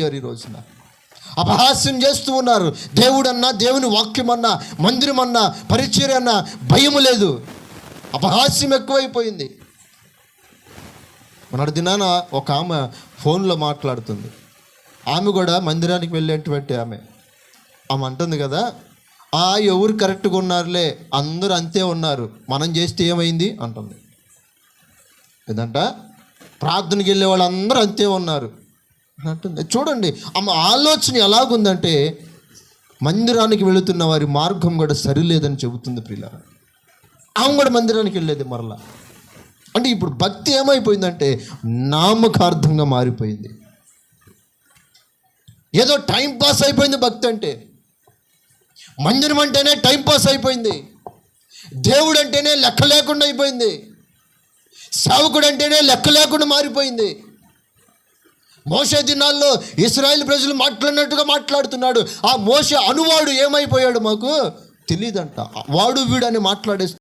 ఈ రోజున అపహాస్యం చేస్తూ ఉన్నారు. దేవుడన్నా, దేవుని వాక్యమన్నా, మందిరమన్నా, పరిచర్య అన్నా భయము లేదు. అపహాస్యం ఎక్కువైపోయింది. మొన్నటి దినాన ఒక ఆమె ఫోన్లో మాట్లాడుతుంది. ఆమె కూడా మందిరానికి వెళ్ళేటువంటి ఆమె అంటుంది కదా, ఎవరు కరెక్ట్గా ఉన్నారులే, అందరూ అంతే ఉన్నారు, మనం చేస్తే ఏమైంది అంటుంది. ఏదంట ప్రార్థనకి వెళ్ళే వాళ్ళు అందరూ అంతే ఉన్నారు అంటుంది. చూడండి ఆమె ఆలోచన ఎలాగుందంటే మందిరానికి వెళుతున్న వారి మార్గం కూడా సరిలేదని చెబుతుంది. ప్రియులారా, ఆమె కూడా మందిరానికి వెళ్ళేది మరలా. అంటే ఇప్పుడు భక్తి ఏమైపోయిందంటే నామకార్థంగా మారిపోయింది. ఏదో టైం పాస్ అయిపోయింది భక్తి అంటే. మందిరం అంటేనే టైం పాస్ అయిపోయింది. దేవుడు అంటేనే లెక్క లేకుండా అయిపోయింది. సేవకుడు అంటేనే లెక్క లేకుండా మారిపోయింది. మోషే దినాల్లో ఇశ్రాయేలు ప్రజలు మాట్లాడినట్టుగా మాట్లాడుతున్నాడు. ఆ మోషే అనువాడు ఏమైపోయాడు మాకు తెలియదంట. వాడు వీడు అని మాట్లాడేస్తున్నాడు.